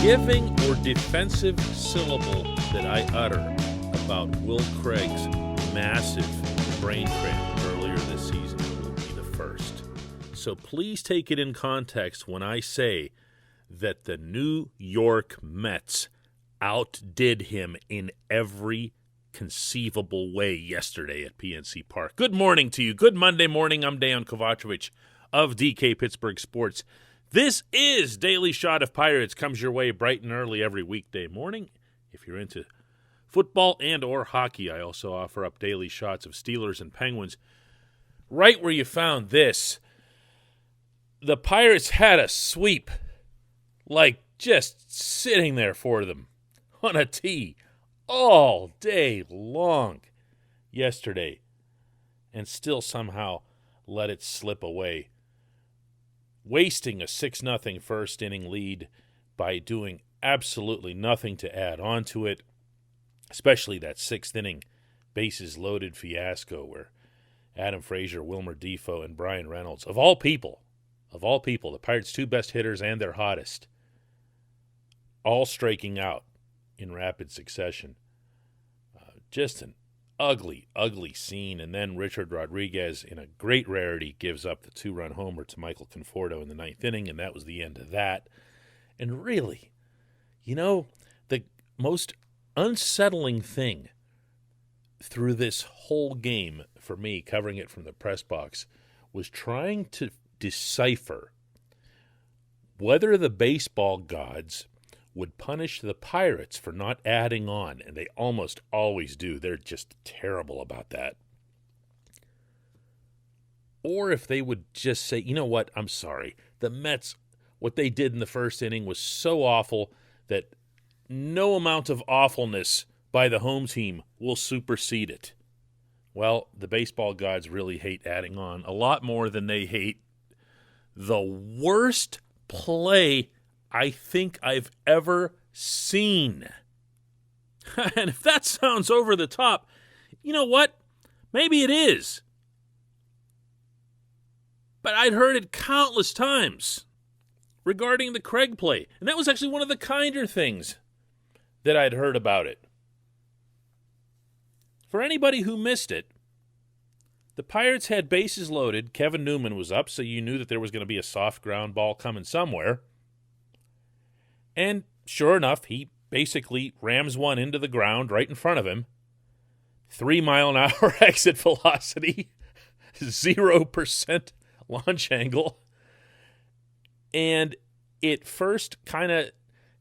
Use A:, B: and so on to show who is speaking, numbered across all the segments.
A: forgiving or defensive syllable that I utter about Will Craig's massive brain cramp earlier this season will be the first. So please take it in context when I say that the New York Mets outdid him in every conceivable way yesterday at PNC Park. Good morning to you. Good Monday morning. I'm Dejan Kovacevic of DK Pittsburgh Sports. This is Daily Shot of Pirates. Comes your way bright and early every weekday morning. If you're into football and or hockey, I also offer up daily shots of Steelers and Penguins. Right where you found this, the Pirates had a sweep, like just sitting there for them on a tee all day long yesterday, and still somehow let it slip away, wasting a 6-0 first inning lead by doing absolutely nothing to add on to it, especially that 6th inning bases loaded fiasco where Adam Frazier, Wilmer Defoe, and Brian Reynolds, of all people, the Pirates' two best hitters and their hottest, all striking out in rapid succession. Just an ugly, ugly scene. And then Richard Rodriguez, in a great rarity, gives up the 2-run homer to Michael Conforto in the 9th inning, and that was the end of that. And really, the most unsettling thing through this whole game for me, covering it from the press box, was trying to decipher whether the baseball gods would punish the Pirates for not adding on, and they almost always do. They're just terrible about that. Or if they would just say, you know what, I'm sorry. The Mets, what they did in the first inning was so awful that no amount of awfulness by the home team will supersede it. Well, the baseball gods really hate adding on a lot more than they hate the worst play I think I've ever seen. And if that sounds over the top, you know what? Maybe it is. But I'd heard it countless times regarding the Craig play. And that was actually one of the kinder things that I'd heard about it. For anybody who missed it, the Pirates had bases loaded. Kevin Newman was up, so you knew that there was going to be a soft ground ball coming somewhere. And sure enough, he basically rams one into the ground right in front of him. 3-mile-an-hour exit velocity, 0% launch angle. And it first kind of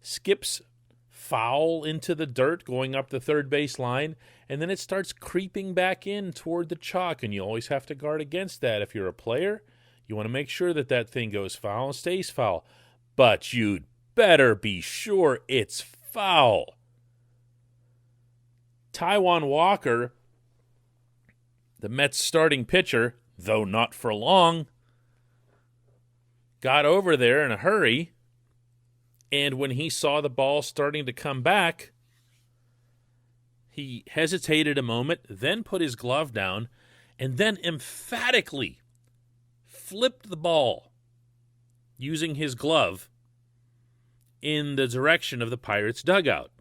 A: skips foul into the dirt going up the third base line, and then it starts creeping back in toward the chalk, and you always have to guard against that. If you're a player, you want to make sure that that thing goes foul and stays foul. But you'd better be sure it's foul. Taijuan Walker, the Mets starting pitcher, though not for long, got over there in a hurry, and when he saw the ball starting to come back, he hesitated a moment, then put his glove down, and then emphatically flipped the ball using his glove in the direction of the Pirates' dugout.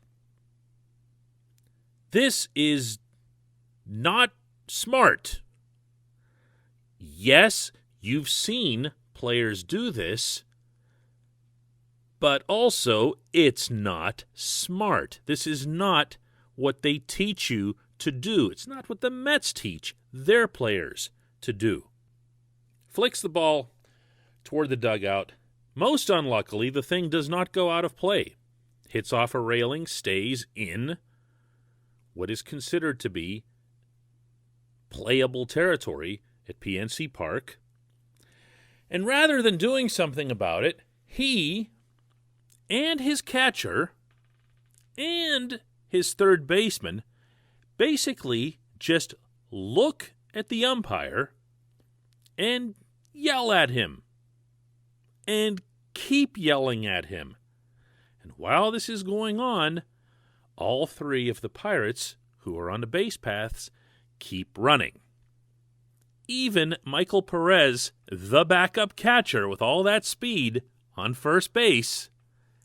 A: This is not smart. Yes, you've seen players do this, but also it's not smart. This is not what they teach you to do. It's not what the Mets teach their players to do. Flicks the ball toward the dugout. Most unluckily, the thing does not go out of play. Hits off a railing, stays in what is considered to be playable territory at PNC Park. And rather than doing something about it, he and his catcher and his third baseman basically just look at the umpire and yell at him. And keep yelling at him. And while this is going on, all three of the Pirates, who are on the base paths, keep running. Even Michael Perez, the backup catcher with all that speed on first base,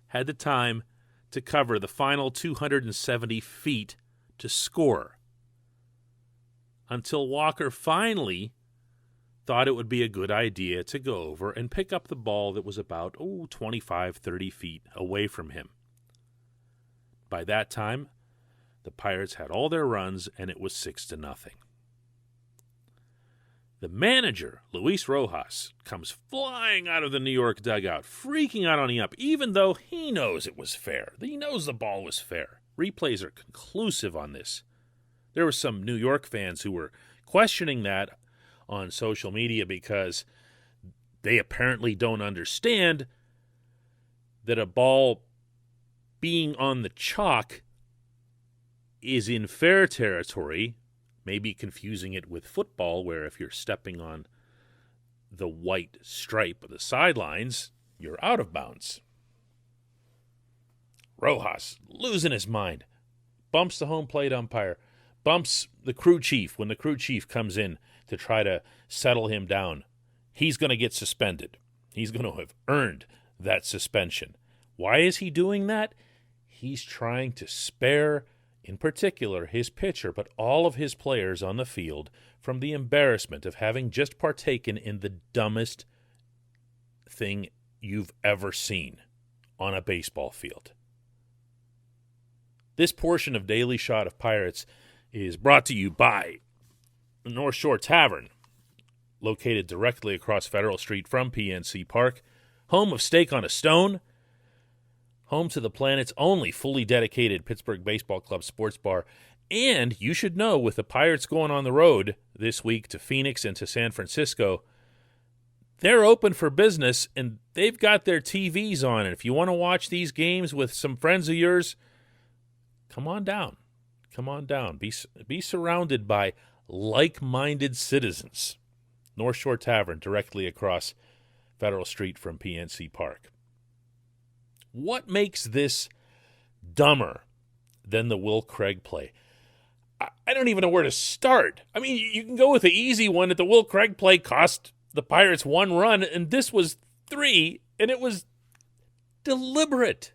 A: had the time to cover the final 270 feet to score, until Walker finally thought it would be a good idea to go over and pick up the ball that was about 25, 30 feet away from him. By that time, the Pirates had all their runs, and it was 6-0. The manager, Luis Rojas, comes flying out of the New York dugout, freaking out on the ump, even though he knows it was fair. He knows the ball was fair. Replays are conclusive on this. There were some New York fans who were questioning that on social media because they apparently don't understand that a ball being on the chalk is in fair territory, maybe confusing it with football, where if you're stepping on the white stripe of the sidelines, you're out of bounds. Rojas, losing his mind, bumps the home plate umpire, bumps the crew chief when the crew chief comes in to try to settle him down. He's going to get suspended. He's going to have earned that suspension. Why is he doing that? He's trying to spare, in particular, his pitcher, but all of his players on the field from the embarrassment of having just partaken in the dumbest thing you've ever seen on a baseball field. This portion of Daily Shot of Pirates is brought to you by the North Shore Tavern, located directly across Federal Street from PNC Park, home of Steak on a Stone, home to the planet's only fully dedicated Pittsburgh Baseball Club sports bar. And you should know, with the Pirates going on the road this week to Phoenix and to San Francisco, they're open for business, and they've got their TVs on. And if you want to watch these games with some friends of yours, come on down. Come on down. Be surrounded by like-minded citizens. North Shore Tavern, directly across Federal Street from PNC Park. What makes this dumber than the Will Craig play? I don't even know where to start. I mean, you can go with the easy one that the Will Craig play cost the Pirates 1 run, and this was 3, and it was deliberate.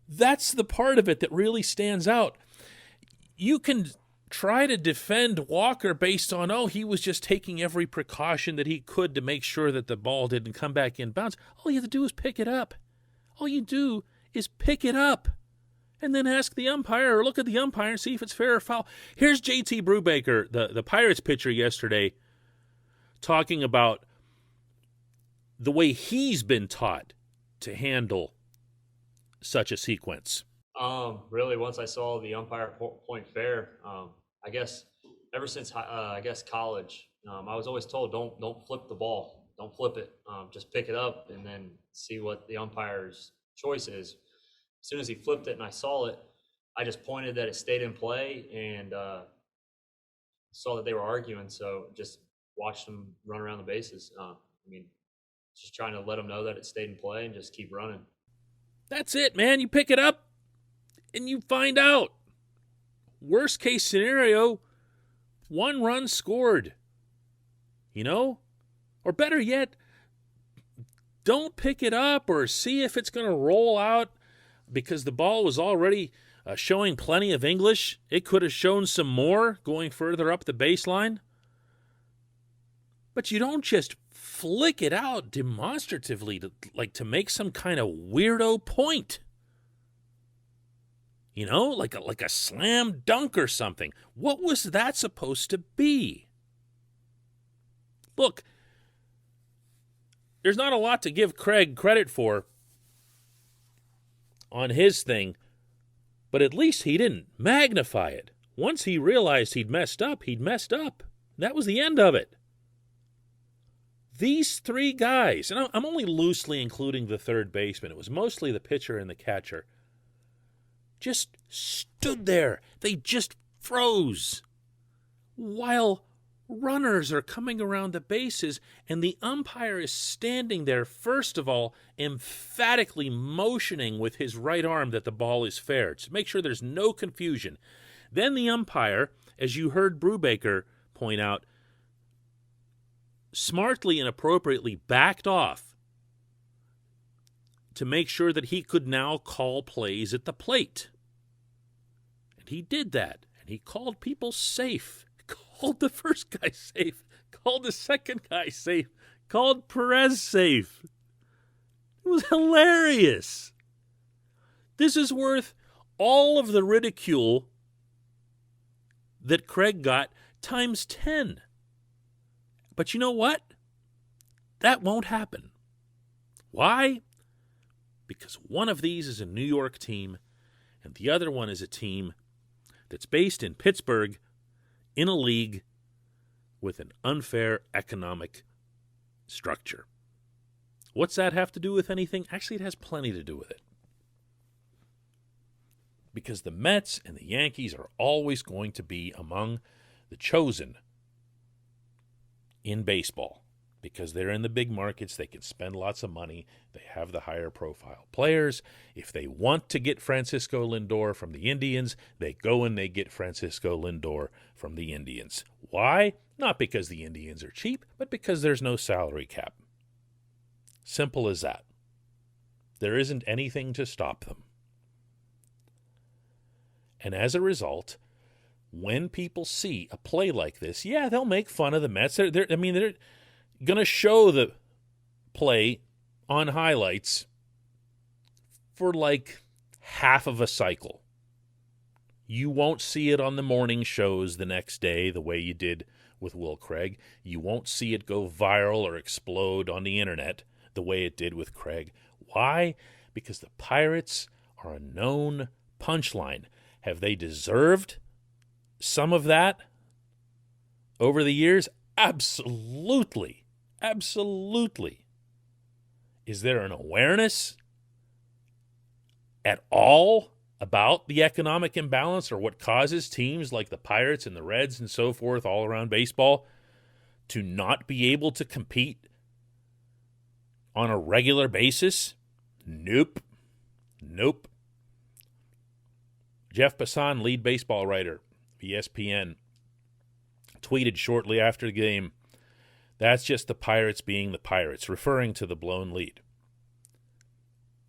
A: That's the part of it that really stands out. You can try to defend Walker based on, he was just taking every precaution that he could to make sure that the ball didn't come back in bounds. All you have to do is pick it up. All you do is pick it up and then ask the umpire or look at the umpire and see if it's fair or foul. Here's J.T. Brubaker, the Pirates pitcher yesterday, talking about the way he's been taught to handle such a sequence.
B: Really, once I saw the umpire point fair, I guess ever since college, I was always told don't flip the ball, don't flip it, just pick it up and then see what the umpire's choice is. As soon as he flipped it and I saw it, I just pointed that it stayed in play and saw that they were arguing, so just watched them run around the bases. Just trying to let them know that it stayed in play and just keep running.
A: That's it, man. You pick it up and you find out. Worst case scenario, 1 run scored. Or better yet, don't pick it up or see if it's going to roll out because the ball was already showing plenty of English. It could have shown some more going further up the baseline. But you don't just flick it out demonstratively to make some kind of weirdo point. Like a slam dunk or something. What was that supposed to be? Look, there's not a lot to give Craig credit for on his thing, but at least he didn't magnify it. Once he realized he'd messed up, That was the end of it. These 3 guys, and I'm only loosely including the third baseman, it was mostly the pitcher and the catcher, just stood there. They just froze while runners are coming around the bases, and the umpire is standing there, first of all, emphatically motioning with his right arm that the ball is fair, to make sure there's no confusion. Then the umpire, as you heard Brubaker point out, smartly and appropriately backed off to make sure that he could now call plays at the plate. And he did that. And he called people safe. Called the first guy safe. Called the second guy safe. Called Perez safe. It was hilarious. This is worth all of the ridicule that Craig got times 10. But you know what? That won't happen. Why? Because one of these is a New York team, and the other one is a team that's based in Pittsburgh in a league with an unfair economic structure. What's that have to do with anything? Actually, it has plenty to do with it. Because the Mets and the Yankees are always going to be among the chosen in baseball. Because they're in the big markets, they can spend lots of money, they have the higher profile players. If they want to get Francisco Lindor from the Indians, they go and they get Francisco Lindor from the Indians. Why? Not because the Indians are cheap, but because there's no salary cap. Simple as that. There isn't anything to stop them. And as a result, when people see a play like this, yeah, they'll make fun of the Mets. They're going to show the play on highlights for like half of a cycle. You won't see it on the morning shows the next day the way you did with Will Craig. You won't see it go viral or explode on the internet the way it did with Craig. Why? Because the Pirates are a known punchline. Have they deserved some of that over the years? Absolutely. Absolutely. Is there an awareness at all about the economic imbalance or what causes teams like the Pirates and the Reds and so forth all around baseball to not be able to compete on a regular basis? Nope. Jeff Passan, lead baseball writer, ESPN, tweeted shortly after the game, "That's just the Pirates being the Pirates," referring to the blown lead.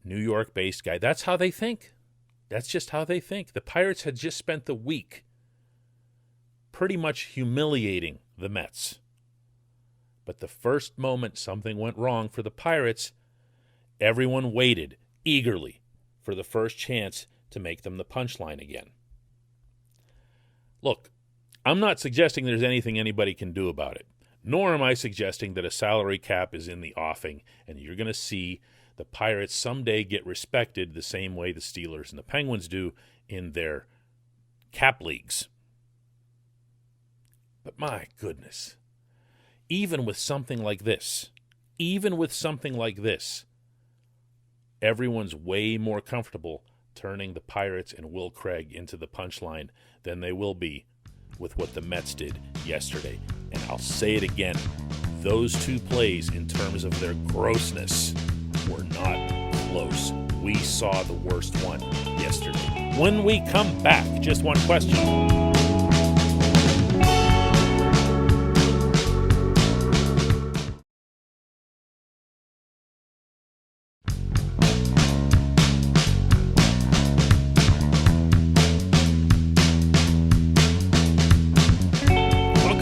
A: New York-based guy. That's how they think. That's just how they think. The Pirates had just spent the week pretty much humiliating the Mets. But the first moment something went wrong for the Pirates, everyone waited eagerly for the first chance to make them the punchline again. Look, I'm not suggesting there's anything anybody can do about it, nor am I suggesting that a salary cap is in the offing and you're going to see the Pirates someday get respected the same way the Steelers and the Penguins do in their cap leagues. But my goodness, even with something like this, everyone's way more comfortable turning the Pirates and Will Craig into the punchline than they will be with what the Mets did yesterday. And I'll say it again, those two plays in terms of their grossness were not close. We saw the worst one yesterday. When we come back, just one question.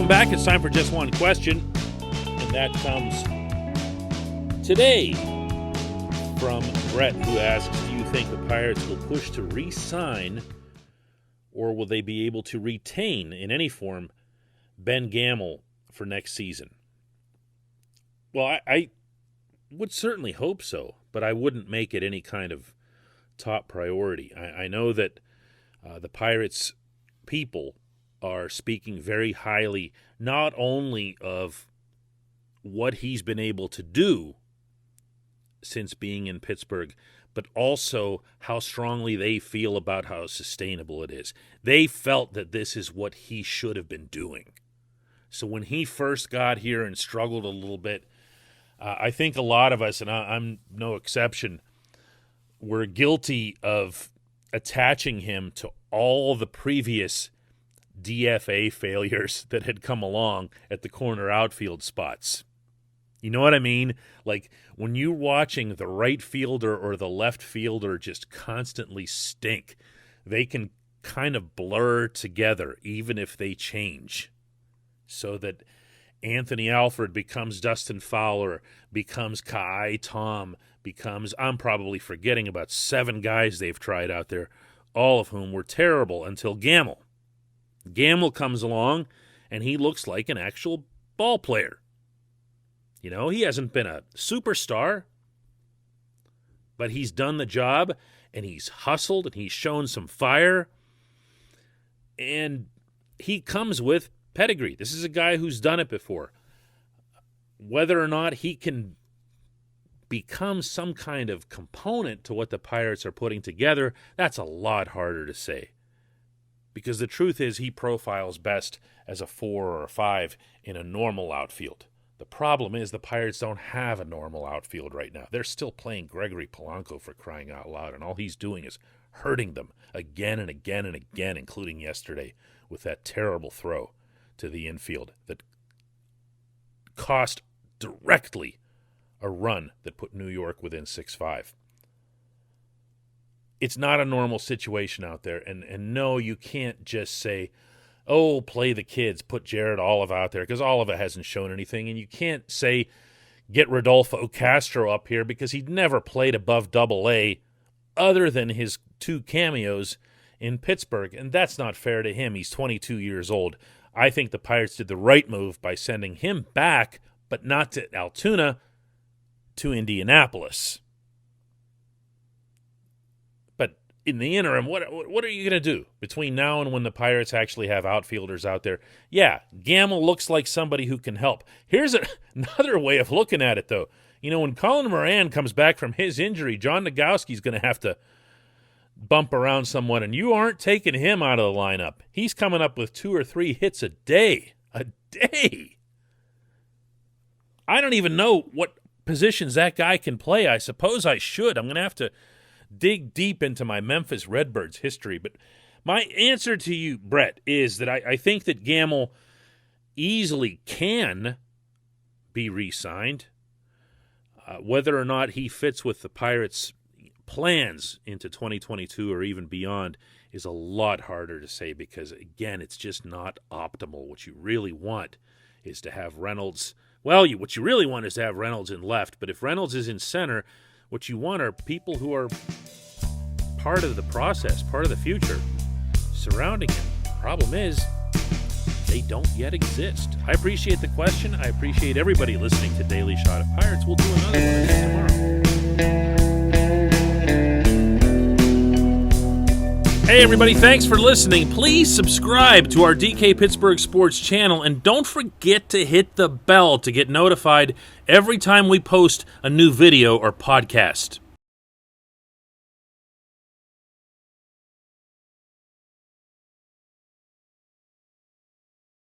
A: Back. It's time for just one question, and that comes today from Brett, who asks, do you think the Pirates will push to re-sign, or will they be able to retain in any form Ben Gamel for next season? Well, I would certainly hope so, but I wouldn't make it any kind of top priority. I know that the Pirates people are speaking very highly not only of what he's been able to do since being in Pittsburgh, but also how strongly they feel about how sustainable it is. They felt that this is what he should have been doing. So when he first got here and struggled a little bit, I think a lot of us, and I'm no exception, were guilty of attaching him to all the previous DFA failures that had come along at the corner outfield spots. You know what I mean? Like when you're watching the right fielder or the left fielder just constantly stink, they can kind of blur together even if they change. So that Anthony Alford becomes Dustin Fowler, becomes Kai Tom, becomes, I'm probably forgetting about 7 guys they've tried out there, all of whom were terrible until Gamble. Gamble comes along, and he looks like an actual ball player. You know, he hasn't been a superstar, but he's done the job, and he's hustled, and he's shown some fire, and he comes with pedigree. This is a guy who's done it before. Whether or not he can become some kind of component to what the Pirates are putting together, that's a lot harder to say. Because the truth is he profiles best as a 4 or a 5 in a normal outfield. The problem is the Pirates don't have a normal outfield right now. They're still playing Gregory Polanco, for crying out loud, and all he's doing is hurting them again and again and again, including yesterday with that terrible throw to the infield that cost directly a run that put New York within 6-5. It's not a normal situation out there, and no, you can't just say, oh, play the kids, put Jared Olive out there, because Olive hasn't shown anything, and you can't say, get Rodolfo Castro up here, because he'd never played above Double-A other than his 2 cameos in Pittsburgh, and that's not fair to him. He's 22 years old. I think the Pirates did the right move by sending him back, but not to Altoona, to Indianapolis. But in the interim, what are you going to do between now and when the Pirates actually have outfielders out there? Yeah, Gamble looks like somebody who can help. Here's another way of looking at it, though. You know, when Colin Moran comes back from his injury, John Nogowski's going to have to bump around someone, and you aren't taking him out of the lineup. He's coming up with 2 or 3 hits a day. A day! I don't even know what positions that guy can play. I suppose I should. I'm going to have to dig deep into my Memphis Redbirds history. But my answer to you, Brett, is that I think that Gamble easily can be re-signed. Whether or not he fits with the Pirates' plans into 2022 or even beyond is a lot harder to say because, again, it's just not optimal. What you really want is to have Reynolds. Well, what you really want is to have Reynolds in left, but if Reynolds is in center, what you want are people who are part of the process, part of the future, surrounding him. Problem is, they don't yet exist. I appreciate the question. I appreciate everybody listening to Daily Shot of Pirates. We'll do another one of these tomorrow. Hey, everybody, thanks for listening. Please subscribe to our DK Pittsburgh Sports channel, and don't forget to hit the bell to get notified every time we post a new video or podcast.